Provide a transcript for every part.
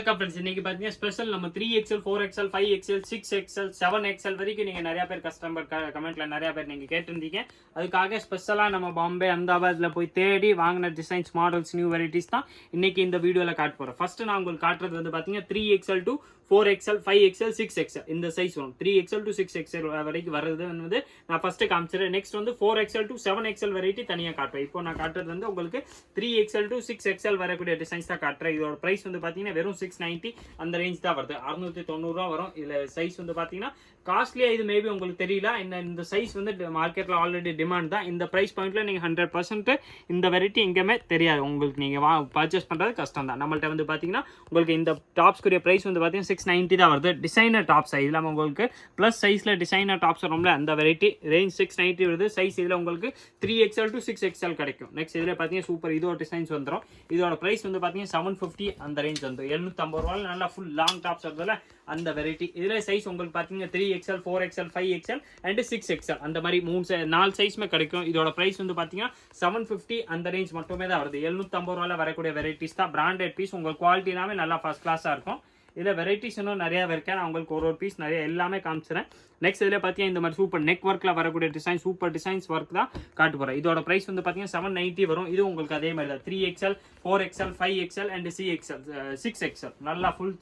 வணக்கம் ஃப்ரெண்ட்ஸ், இன்னைக்கு பார்த்தீங்கன்னா ஸ்பெஷல் நம்ம 3XL 4XL 5XL 6XL 7XL வரைக்கும் நீங்கள் நிறைய பேர் கஸ்டமர் கமெண்ட்ல நிறைய பேர் நீங்கள் கேட்டிருந்தீங்க. அதுக்காக ஸ்பெஷலாக நம்ம பாம்பே அஹமதாபாத்தில் போய் தேடி வாங்கின டிசைன்ஸ் மாடல்ஸ் நியூ வெரைட்டிஸ் தான் இன்னைக்கு இந்த வீடியோவில் காட்ட போகிறோம். ஃபர்ஸ்ட் நான் உங்களுக்கு காட்டுறது வந்து பார்த்தீங்கன்னா 3XL to 4XL 5XL 6XL இந்த சைஸ் வரும். 3XL to 6XL வரைக்கும் வர்றது வந்து நான் ஃபர்ஸ்ட் காமிச்சிடுறேன். நெக்ஸ்ட் வந்து 4XL to 7XL வெரைட்டி தனியாக காட்டுறேன். இப்போ நான் காட்டுறது வந்து உங்களுக்கு 3XL to 6XL வரக்கூடிய டிசைன்ஸ் தான் காட்டுறேன். இதோட பிரைஸ் வந்து பார்த்தீங்கன்னா வெறும் 690 அந்த ரேஞ்ச் தான் வருது. 690 ரூபா வரும். இதில் சைஸ் வந்து பார்த்தீங்கன்னா காஸ்ட்லியாக இது மேபி உங்களுக்கு தெரியல. இந்த சைஸ் வந்து மார்க்கெட்டில் ஆல்ரெடி டிமாண்ட் தான். இந்த ப்ரைஸ் பாயிண்ட்ல நீங்கள் 100% இந்த வெரைட்டி எங்கேயுமே தெரியாது உங்களுக்கு. நீங்கள் பர்ச்சேஸ் பண்ணுறது கஷ்டம் தான். நம்மள்ட்ட வந்து பார்த்தீங்கன்னா உங்களுக்கு இந்த டாப்ஸ்க்குரிய ப்ரைஸ் வந்து பார்த்தீங்கன்னா 690 தான் வருது. டிசைனர் டாப்ஸ் இல்லாமல் உங்களுக்கு ப்ளஸ் சைஸில் டிசைனர் டாப்ஸ் வரும்ல அந்த வெரைட்டி ரேஞ்ச் 690 வருது. சைஸ் இதில் உங்களுக்கு 3XL to 6XL கிடைக்கும். நெக்ஸ்ட் இதில் பார்த்தீங்கன்னா சூப்பர் இதோட டிசைன்ஸ் வந்துடும். இதோட ப்ரைஸ் வந்து பார்த்தீங்கன்னா 750 அந்த ரேஞ்ச் வந்து 750 ரூபாயில் நல்லா ஃபுல் லாங் டாப்ஸ் வருதுல அந்த வெரைட்டி. இதில் சைஸ் உங்களுக்கு பார்த்தீங்கன்னா 3XL 4XL 5XL and 6XL அந்த மாதிரி 4 சைஸ்மே கிடைக்கும். இதோட ப்ரைஸ் வந்து பார்த்தீங்கன்னா 750 அந்த ரேஞ்ச் மட்டுமே தான் வருது. 750 ரூபாயில் வரக்கூடிய வெரைட்டிஸ் தான். பிராண்டட் பீஸ் உங்களுக்கு குவாலிட்டி எல்லாமே நல்லா ஃபர்ஸ்ட் கிளாஸாக இருக்கும். இதில் வெரைட்டிஸ் இன்னும் நிறையா இருக்கேன். நான் உங்களுக்கு ஒரு பீஸ் நிறைய எல்லாமே காமிச்சிறேன். நெக்ஸ்ட் இதில் பார்த்தீங்கன்னா இந்த மாதிரி சூப்பர் நெக் ஒர்க்கில் வரக்கூடிய டிசைன் சூப்பர் டிசைன்ஸ் ஒர்க் தான் காட்டு போகிறேன். இதோட ப்ரைஸ் வந்து பார்த்தீங்கன்னா 790 வரும். இது உங்களுக்கு அதே மாதிரி தான் 3XL 4XL 5XL and 6XL நல்லா ஃபுல்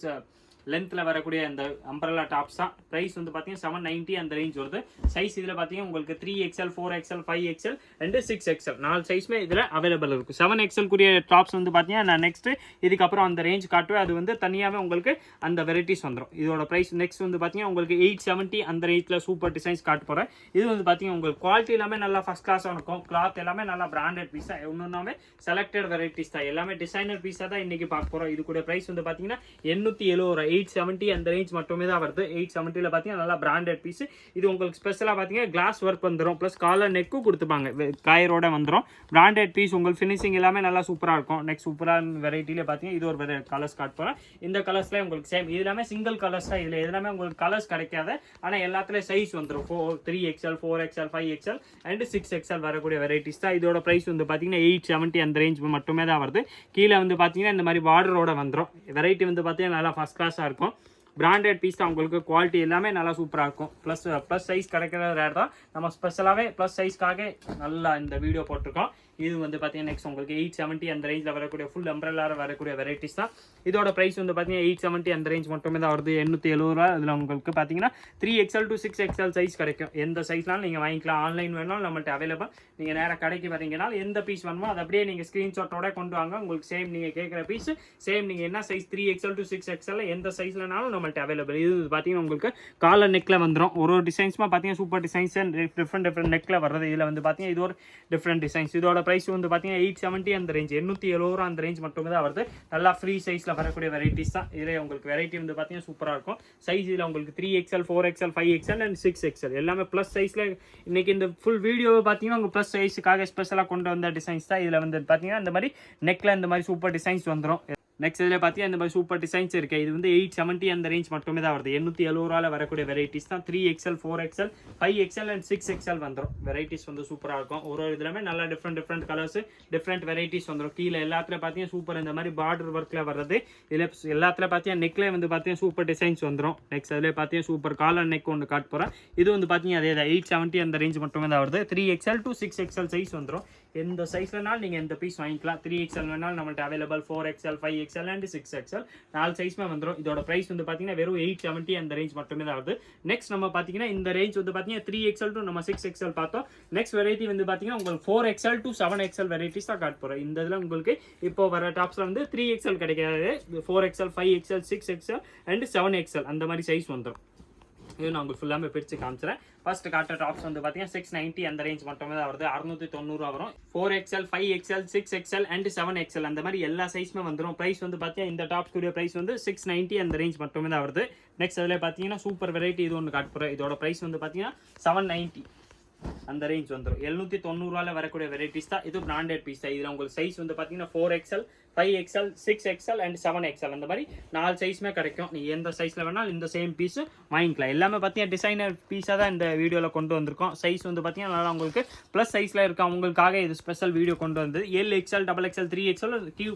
லென்த்தில் வரக்கூடிய அந்த அம்பரலா டாப்ஸ் தான். ப்ரைஸ் வந்து பார்த்தீங்கன்னா 790 அந்த ரேஞ்ச் வருது. சைஸ் இதில் பார்த்தீங்கன்னா உங்களுக்கு 3XL 4XL 5XL and 6XL 4 சைஸ்மே இதில் அவைலபிள் இருக்கும். 7XL கூடிய டாப்ஸ் வந்து பார்த்தீங்கன்னா நான் நெக்ஸ்ட் இதுக்கப்புறம் அந்த ரேஞ்ச் காட்டுவேன். அது வந்து தனியாகவே உங்களுக்கு அந்த வெரைட்டிஸ் வந்துடும். இதோட ப்ரைஸ் நெக்ஸ்ட் வந்து பார்த்தீங்கன்னா உங்களுக்கு 870 அந்த ரேஞ்சில் சூப்பர் டிசைன்ஸ் காட்டு போகிறேன். இது வந்து பார்த்தீங்கன்னா உங்களுக்கு குவாலிட்டி எல்லாமே நல்லா ஃபர்ஸ்ட் கிளாஸாக இருக்கும். கிளாத் எல்லாமே நல்லா பிராண்டட் பீஸாக ஒன்றுமே செலக்டட் வெரைட்டிஸ் தான். எல்லாமே டிசைனர் பீஸாக தான் இன்றைக்கி பார்க்க போகிறோம். இது கூட ப்ரைஸ் வந்து பார்த்தீங்கன்னா 870 870 அந்த ரேஞ்ச் மட்டுமே தான் வருது. 870 பார்த்தீங்கன்னா நல்லா பிராண்டட் பீஸ். இது உங்களுக்கு ஸ்பெஷலாக பார்த்தீங்கன்னா கிளாஸ் ஒர்க் வந்துடும். ப்ளஸ் காலர் நெக்கும் கொடுத்துப்பாங்க. காயரோட வந்துடும். பிராண்டட் பீஸ் உங்களுக்கு ஃபினிஷிங் எல்லாமே நல்லா சூப்பராக இருக்கும். நெக்ஸ்ட் சூப்பரான வெரைட்டியில் பார்த்தீங்கன்னா இது ஒரு கலர்ஸ் காட் போகிறேன். இந்த கலர்ஸ்லேயே உங்களுக்கு சேம் இது எல்லாமே சிங்கிள் கலர்ஸ் தான். இதில் எல்லாமே உங்களுக்கு கலர்ஸ் கிடைக்காது. ஆனால் எல்லாத்துலேயும் சைஸ் வந்துடும். 3XL 4XL 5XL and 6XL வரக்கூடிய வெரைட்டிஸ் தான். இதோட ப்ரைஸ் வந்து பார்த்தீங்கன்னா 870 அந்த ரேஞ்ச் மட்டுமே தான் வருது. கீழே வந்து பார்த்தீங்கன்னா இந்த மாதிரி பார்டரோட வந்துடும். வெரைட்டி வந்து பார்த்தீங்கன்னா நல்லா ஃபர்ஸ்ட் கிளாஸாக இருக்கும். பிராண்டட் பீஸ் தான். உங்களுக்கு குவாலிட்டி எல்லாமே நல்லா சூப்பராக இருக்கும். ப்ளஸ் சைஸ் கிடைக்கிறது ரேர் தான். நம்ம ஸ்பெஷலாகவே ப்ளஸ் சைஸ்க்காக நல்லா இந்த வீடியோ போட்டிருக்கோம். இது வந்து பார்த்தீங்கன்னா நெக்ஸ்ட் உங்களுக்கு 870 அந்த ரேஞ்சில் வரக்கூடிய ஃபுல் அம்ப்ரெல்லாக வரக்கூடிய வெரைட்டிஸ் தான். இதோட ப்ரைஸ் வந்து பார்த்தீங்கன்னா 870 அந்த ரேஞ்ச் மட்டுமே தான் வருது. 870 ரூபா. இதில் உங்களுக்கு பார்த்தீங்கன்னா 3XL to 6XL சைஸ் கிடைக்கும். எந்த சைஸ்னாலும் நீங்கள் வாங்கிக்கலாம். ஆன்லைன் வேணாலும் நம்மள்ட்ட அவைலபிள். நீங்கள் நேராக கடைக்கு வரீங்கனால எந்த பீஸ் வேணுமோ அதை அப்படியே நீங்கள் ஸ்க்ரீன்ஷாட்டோட கொண்டு வாங்க. உங்களுக்கு சேம் நீங்கள் கேட்குற பீஸ் சேம் நீங்கள் என்ன சைஸ் 3XL to 6XL எந்த சைஸ்லனாலும் நம்மள்ட்ட அவைலபிள். இது பார்த்தீங்கன்னா உங்களுக்கு காலர் நெக்கில் வந்துடும். ஒரு டிசைன்ஸ்மா பார்த்தீங்கன்னா சூப்பர் டிசைன்ஸ் டிஃப்ரெண்ட் நெக்கில் வர்றது. இதில் வந்து பார்த்தீங்கன்னா இது ஒரு டிஃப்ரெண்ட் டிசைன்ஸ். இதோட ப்ரைஸ் வந்து பார்த்தீங்கன்னா 870 அந்த ரேஞ்ச் 870 ரூபா அந்த ரேஞ்ச் மட்டுமே தான் வருது. நல்லா ஃப்ரீ சைஸில் வரக்கூடிய வெரைட்டிஸ் தான். இதில் உங்களுக்கு வெரைட்டி வந்து பார்த்தீங்கன்னா சூப்பராக இருக்கும். சைஸ் இதில் உங்களுக்கு 3XL 4XL 5XL and 6XL எல்லாமே ப்ளஸ் சைஸில். இன்னைக்கு இந்த ஃபுல் வீடியோவை பார்த்தீங்கன்னா உங்கள் ப்ளஸ் சைஸுக்காக ஸ்பெஷலாக கொண்டு வந்த டிசைன்ஸ் தான். இதில் வந்து பார்த்தீங்கன்னா இந்த மாதிரி நெக்கில் இந்த மாதிரி சூப்பர் டிசைன்ஸ் வந்துடும். நெக்ஸ்ட் இதில் பார்த்தீங்கன்னா இந்த மாதிரி சூப்பர் டிசைன்ஸ் இருக்குது. இது வந்து 870 அந்த ரேஞ்ச் மட்டுமே தான் வருது. 870 ரூபாயில் வரக்கூடிய வெரைட்டிஸ் தான். 3XL 4XL 5XL and 6XL வந்துடும். வெரைட்டிஸ் வந்து சூப்பராக இருக்கும். ஒரு இதுலாமே நல்லா டிஃப்ரெண்ட் கலர்ஸ் டிஃப்ரெண்ட் வெரைட்டிஸ் வந்துடும். கீழே எல்லாத்துல பார்த்தீங்கன்னா சூப்பர் இந்த மாதிரி பார்டர் ஒர்க்கில் வர்றது. இதில் எல்லாத்துல பார்த்தீங்கன்னா நெக்ல வந்து பார்த்தீங்கன்னா சூப்பர் டிசைன்ஸ் வந்துடும். நெக்ஸ்ட் அதில் பார்த்தீங்கன்னா சூப்பர் காலர் நெக் ஒன்று காட்ட போகிறேன். இது வந்து பார்த்தீங்கன்னா அதே தான் 870 அந்த ரேஞ்ச் மட்டுமே தான் வருது. 3XL to 6XL சைஸ் வந்துடும். எந்த சைஸ்லனாலும் நீங்கள் எந்த பீஸ் வாங்கிக்கலாம். 3XL வேணாலும் நம்மள்ட்ட available. 4XL 5XL and 6XL 4 சைஸ்மே வந்துடும். இதோட ப்ரைஸ் வந்து பார்த்தீங்கன்னா வெறும் 870 அந்த ரேஞ்ச் மட்டுமே தான் வருது. நெக்ஸ்ட் நம்ம பார்த்தீங்கன்னா இந்த ரேஞ்ச் வந்து பார்த்தீங்கன்னா 3XL to நம்ம 6XL பார்த்தோம். நெக்ஸ்ட் வெரைட்டி வந்து பார்த்தீங்கன்னா உங்களுக்கு 4XL to 7XL வெரைட்டிஸ் தான் காட்ட போகிறோம். இந்த இதில் உங்களுக்கு இப்போ வர டாப்ஸில் வந்து 3XL கிடைக்காது. 4XL 5XL 6XL and 7XL அந்த மாதிரி சைஸ் வந்துடும். இது நான் உங்களுக்கு ஃபுல்லாமே பிரித்து காமிச்சிடறேன். ஃபர்ஸ்ட் காட்டுற டாப்ஸ் வந்து பார்த்தீங்கன்னா 690 அந்த ரேஞ்ச் மட்டுமே தான் வருது. 690 ரூபா வரும். 4XL 5XL 6XL and 7XL அந்த மாதிரி எல்லா சைஸுமே வந்துடும். ப்ரைஸ் வந்து பார்த்தீங்கன்னா இந்த டாப்ஸ் கூடிய ப்ரைஸ் வந்து 690 அந்த ரேஞ்ச் மட்டுமே தான் வருது. நெக்ஸ்ட் அதில் பார்த்தீங்கன்னா சூப்பர் வெரைட்டி இது ஒன்று காட்ட போகிறேன். இதோட ப்ரைஸ் வந்து பார்த்தீங்கன்னா 790 அந்த ரேஞ்ச் வந்துடும். 790 வரக்கூடிய வெரைட்டிஸ் தான் இது. பிராண்டட் பீஸ் தான். இதில் உங்களுக்கு சைஸ் வந்து பார்த்தீங்கன்னா 4XL 5XL 6XL and 7XL அந்த மாதிரி 4 சைஸுமே கிடைக்கும். நீங்கள் எந்த சைஸில் வேணாலும் இந்த சேம் பீஸு வாங்கிக்கலாம். எல்லாமே பார்த்தீங்கன்னா டிசைனர் பீஸாக தான் இந்த வீடியோவில் கொண்டு வந்திருக்கோம். சைஸ் வந்து பார்த்தீங்கன்னா நல்லா உங்களுக்கு ப்ளஸ் சைஸில் இருக்க அவங்களுக்காக இது ஸ்பெஷல் வீடியோ கொண்டு வந்தது. 7XL XXL 3XL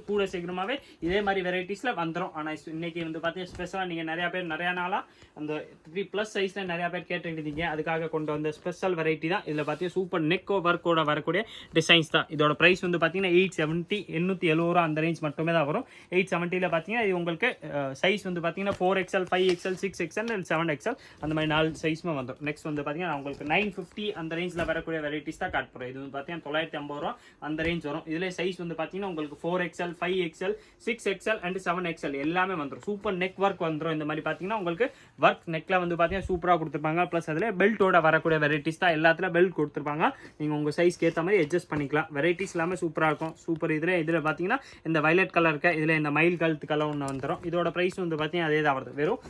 கூட சீக்கிரமாகவே இதே மாதிரி வெரைட்டிஸில் வந்துடும். ஆனால் இன்னைக்கு வந்து பார்த்தீங்கன்னா ஸ்பெஷலாக நீங்கள் நிறையா நாளாக அந்த 3+ சைஸில் நிறையா பேர் கேட்டுருந்தீங்க. அதுக்காக கொண்டு வந்த ஸ்பெஷல் வெரைட்டி தான். இதில் பார்த்தீங்கன்னா சூப்பர் நெக் ஒர்க்கோட வரக்கூடிய டிசைன்ஸ் தான். இதோட ப்ரைஸ் வந்து பார்த்தீங்கன்னா 870 870 அந்த ரேஞ்ச் மட்டுமே தான் வரும். 870 பார்த்தீங்கன்னா இது உங்களுக்கு சைஸ் வந்து பார்த்தீங்கன்னா 4XL 5XL 6XL and 7XL அந்த மாதிரி 4 சைஸுமே வந்துடும். நெக்ஸ்ட் வந்து பார்த்தீங்கன்னா உங்களுக்கு 950 அந்த ரேஞ்சில் வரக்கூடிய வெரைட்டிஸ் தான் காட்ட போகிறோம். இது வந்து பார்த்தீங்கன்னா 950 அந்த ரேஞ்ச் வரும். இதில் சைஸ் வந்து பார்த்தீங்கன்னா உங்களுக்கு 4XL 5XL 6XL and 7XL எல்லாமே வந்துடும். சூப்பர் நெக் ஒர்க் வந்துடும். இந்த மாதிரி பார்த்தீங்கன்னா உங்களுக்கு ஒர்க் நெக்கில் வந்து பார்த்தீங்கன்னா சூப்பராக கொடுத்துருப்பாங்க. ப்ளஸ் அதில் பெல்ட்டோட வரக்கூடிய வெரைட்டிஸ் தான். எல்லாத்துல பெல்ட் கொடுத்துருப்பாங்க. நீங்கள் உங்கள் சைஸ்க்கு ஏற்ற மாதிரி அட்ஜஸ்ட் பண்ணிக்கலாம். வெரைட்டிஸ் எல்லாமே சூப்பராக இருக்கும். சூப்பர். இதில் பார்த்தீங்கன்னா இந்த வயலட் கலர் இருக்க இதில் இந்த மயில் கழுத்து கலர் ஒன்று வந்துடும். இதோட ப்ரைஸ் வந்து பார்த்தீங்கன்னா அதே தான் வருது. வெறும்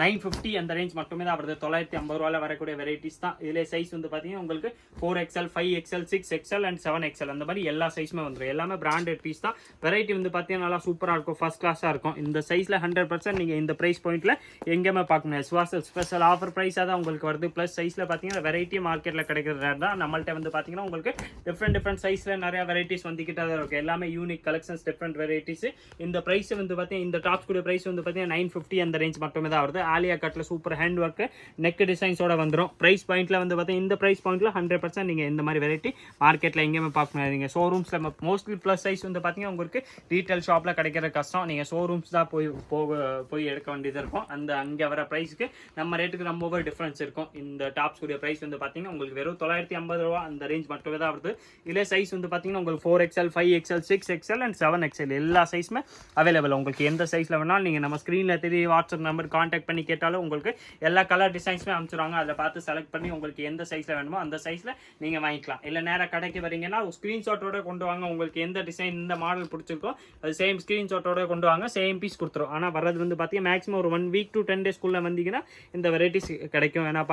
950 அந்த ரேஞ்ச் மட்டுமே தான் வருது. 950 வரக்கூடிய வெரைட்டிஸ் தான். இதில் சைஸ் வந்து பார்த்தீங்கன்னா உங்களுக்கு 4XL 5XL 6XL and 7XL அந்த மாதிரி எல்லா சைஸுமே வந்துடும். எல்லாமே பிராண்டட் பீஸ் தான். வெரைட்டி வந்து பார்த்தீங்கன்னா நல்லா சூப்பராக இருக்கும். ஃபர்ஸ்ட் கிளாஸாக இருக்கும். இந்த சைஸில் 100% நீங்கள் இந்த ப்ரைஸ் பாயிண்ட்டில் எங்கேயுமே பார்க்க முடியாது. ஸ்பெஷல் ஆஃபர் ப்ரைஸாக தான் உங்களுக்கு வருது. ப்ளஸ் சைஸில் பார்த்தீங்கன்னா வெரைட்டி மார்க்கெட்டில் கிடைக்கிற ரேட் தான். நம்மள்ட்ட வந்து பார்த்தீங்கன்னா உங்களுக்கு டிஃப்ரெண்ட் சைஸில் நிறையா வெரைட்டிஸ் வந்துக்கிட்டே தான் இருக்கும். எல்லாமே யூனிக் கலெக்ஷன்ஸ் டிஃப்ரெண்ட் வெரைட்டிஸ். இந்த ப்ரைஸ் வந்து பார்த்தீங்கன்னா இந்த டாப்ஸ் கூட ப்ரைஸ் வந்து பார்த்தீங்கன்னா 950 அந்த ரேஞ்ச் மட்டுமே தான் வருது. ஆலியா கட்ல சூப்பர் ஹேண்ட் ஒர்க் நெக் டிசைன்ஸோட வந்துடும். பிரைஸ் பாயிண்ட்ல வந்து பார்த்தீங்கன்னா இந்த பிரைஸ் பாயிண்ட்ல 100% நீங்கள் இந்த மாதிரி வெரைட்டி மார்க்கெட்டில் எங்கேயுமே பார்க்க முடியாதுங்க. ஷோரூம்ஸில் மோஸ்ட்லி ப்ளஸ் சைஸ் வந்து பார்த்தீங்கன்னா உங்களுக்கு ரீட்டைல் ஷாப்பில் கிடைக்கிற கஷ்டம். நீங்கள் ஷோரூம்ஸ் தான் போய் எடுக்க வேண்டியது இருக்கும். அந்த அங்கே வர ப்ரைஸுக்கு நம்ம ரேட்டுக்கு ரொம்பவே டிஃப்ரென்ஸ் இருக்கும். இந்த டாப்ஸ் கூடிய ப்ரைஸ் வந்து பார்த்தீங்கன்னா உங்களுக்கு வெறும் 950 அந்த ரேஞ்ச் மட்டுமே தான் வருது. இதில் சைஸ் வந்து பார்த்தீங்கன்னா உங்களுக்கு 4XL 5XL 6XL and 7XL எல்லா சைஸுமே அவைலபிள். உங்களுக்கு எந்த சைஸில் வேணாலும் நீங்கள் நம்ம ஸ்க்ரீனில் தெரிய வாட்ஸ்அப் நம்பர் கான்டாக்ட் பண்ணி கேட்டாலும் உங்களுக்கு எல்லா கலர் டிசைன்ஸுமே அனுப்பிச்சுருவாங்க. அதில் பார்த்து செலக்ட் பண்ணி உங்களுக்கு எந்த சைஸில் வேணுமோ அந்த சைஸில் நீங்கள் வாங்கிக்கலாம். இல்லை நேராக கடைக்கு வரீங்கன்னா ஸ்க்ரீன்ஷாட்டோட கொண்டு வாங்க. உங்களுக்கு எந்த டிசைன் இந்த மாடல் பிடிச்சிருக்கோ அது சேம் ஸ்க்ரீன்ஷாட்டோட கொண்டு வாங்க. சேம் பீஸ் கொடுத்துரும். ஆனால் வர்றது வந்து பார்த்தீங்கன்னா மேக்ஸிமம் ஒரு 1 week to 10 daysக்குள்ளே வந்தீங்கன்னா இந்த வெரைட்டிஸ் கிடைக்கும். ஏன்னா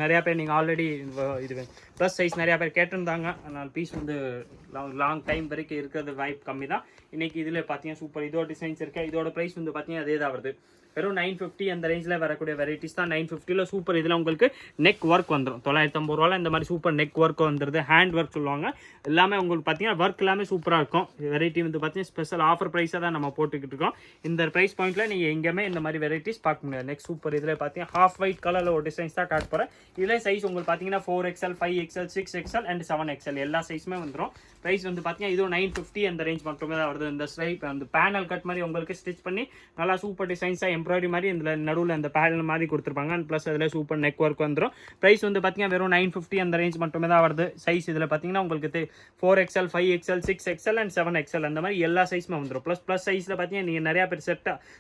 நிறையா பேர் நீங்கள் ஆல்ரெடி இது ப்ளஸ் சைஸ் நிறையா பேர் கேட்டிருந்தாங்க. அதனால் பீஸ் வந்து லாங் டைம் வரைக்கும் இருக்கிறது வாய்ப்பு கம்மி தான். இன்றைக்கி இதில் பார்த்தீங்கன்னா சூப்பர் இதோட டிசைன்ஸ் இருக்குது. இதோட ப்ரைஸ் வந்து பார்த்தீங்கன்னா அதே தான் வருது. வெறும் 950 அந்த ரேஞ்சில் வரக்கூடிய வெரைட்டிஸ் தான். 950ல் சூப்பர் இதில் உங்களுக்கு நெக் ஒர்க் வந்துடும். 950 இந்த மாதிரி சூப்பர் நெக் ஒர்க் வந்துடுது. ஹேண்ட் ஒர்க் சொல்லுவாங்க. எல்லாமே உங்களுக்கு பார்த்தீங்கன்னா ஒர்க் எல்லாமே சூப்பராக இருக்கும். வெரைட்டி வந்து பார்த்தீங்கன்னா ஸ்பெஷல் ஆஃபர் ப்ரைஸாக தான் நம்ம போட்டுக்கிட்டு இருக்கோம். இந்த ப்ரைஸ் பாயிண்ட்டில் நீங்கள் எங்கேயுமே இந்த மாதிரி வெரைட்டிஸ் பார்க்க முடியாது. நெக்ஸ்ட் சூப்பர் இதில் பார்த்தீங்கன்னா ஹாஃப் ஒயிட் கலரில் ஒரு டிசைன்ஸ் தான் காட்ட போகிறேன். இதில் சைஸ் உங்களுக்கு பார்த்தீங்கன்னா 4XL 5XL 6XL and 7XL எல்லா சைஸுமே வந்துடும். ப்ரைஸ் வந்து பார்த்தீங்கன்னா இதுவும் 950 அந்த ரேஞ்ச் மட்டுமே தான் வருது. இந்த ஸ்ட்ரைப் அந்த பேனல் கட் மாதிரி உங்களுக்கு ஸ்டிச் பண்ணி நல்லா சூப்பர் டிசைன்ஸாக எம்ப்ராய்டரி மாதிரி இதில் நடுவில் அந்த பேனல் மாதிரி கொடுத்துருப்பாங்க. அண்ட் ப்ளஸ் அதில் சூப்பர் நெக் ஒர்க் வந்துடும். ப்ரைஸ் வந்து பார்த்தீங்கன்னா வெறும் 950 அந்த ரேஞ்ச் மட்டுமே தான் வருது. சைஸ் இதில் பார்த்தீங்கன்னா உங்களுக்கு 4XL 5XL 6XL and 7XL அந்த மாதிரி எல்லா சைஸுமே வந்துடும். ப்ளஸ் சைஸில் பார்த்தீங்கன்னா நீங்கள் நிறையா பேர்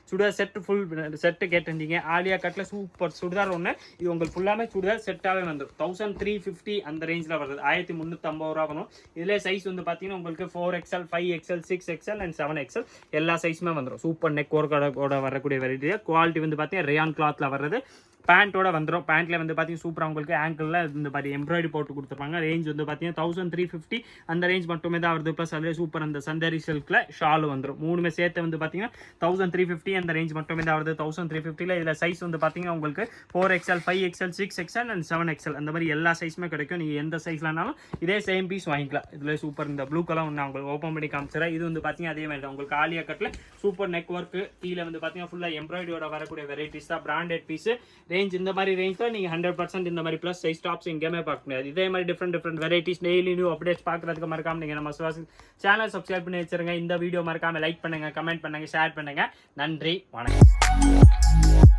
சுடிதார் செட்டு ஃபுல் செட்டு கேட்டிருந்தீங்க. ஆலியா கட்டில் சூப்பர் சுடிதார் ஒன்று இது உங்களுக்கு ஃபுல்லாமே சுடிதார் செட்டாகவே வந்துடும். 1350 அந்த ரேஞ்சில் வருது. 1350 வரும். இதில் சைஸ் வந்து பார்த்தீங்கன்னா உங்களுக்கு 4XL 5XL 6XL and 7XL எல்லா சைஸுமே வந்துடும். சூப்பர் நெக் ஒர்க்கோட வரக்கூடிய வெரைட்டி. குவாலிட்டி வந்து பார்த்தீங்கன்னா ரேயான் கிளாத்ல வர்றது. பேண்ட்டோட வந்துடும். பேண்ட்ல வந்து பார்த்தீங்கன்னா சூப்பராக உங்களுக்கு ஆங்கிளில் இந்த மாதிரி எம்ப்ராய்டரி போட்டு கொடுத்துருப்பாங்க. ரேஞ்ச் வந்து பார்த்தீங்கன்னா 1350 அந்த ரேஞ்ச் மட்டுமே தான் வருது. ப்ளஸ் அதில் சூப்பர் அந்த சந்தேரி சில்கில் ஷால் வந்துடும். மூணுமே சேர்த்து வந்து பார்த்தீங்கன்னா 1350 அந்த ரேஞ்ச் மட்டுமே தான் வருது. 1350 இதில் சைஸ் வந்து பார்த்தீங்கன்னா உங்களுக்கு 4XL 5XL 6XL and 7XL அந்த மாதிரி எல்லா சைஸுமே கிடைக்கும். நீங்கள் எந்த சைஸ்லனாலும் இதே சேம் பீஸ் வாங்கிக்கலாம். இதில் சூப்பர் இந்த ப்ளூ கலர் ஒன்று உங்களுக்கு ஓப்பன் பண்ணி காமிச்சிடறேன். இது வந்து பார்த்தீங்கன்னா அதே மாதிரி தான் உங்களுக்கு ஆலியா கட்டில் சூப்பர் நெக் ஒர்க்கு கீழே வந்து பார்த்தீங்கன்னா ஃபுல்லாக எம்ப்ராய்டரியோட வரக்கூடிய வெரைட்டிஸ் தான். பிராண்டட் பீஸ் ரேஞ்ச் இந்த மாதிரி ரேஞ்ச் தான். நீங்கள் 100% இந்த மாதிரி ப்ளஸ் சைஸ் டாப்ஸ் எங்கேயுமே பார்க்க முடியாது. இதே மாதிரி different varieties daily new updates பார்க்கறதுக்கு மறக்காம நீங்கள் நம்ம சேனல் சப்ஸ்கிரைப் பண்ணி வச்சிருங்க. இந்த வீடியோ மறக்காம லைக் பண்ணுங்க, கமெண்ட் பண்ணுங்க, ஷேர் பண்ணுங்க. நன்றி, வணக்கம்.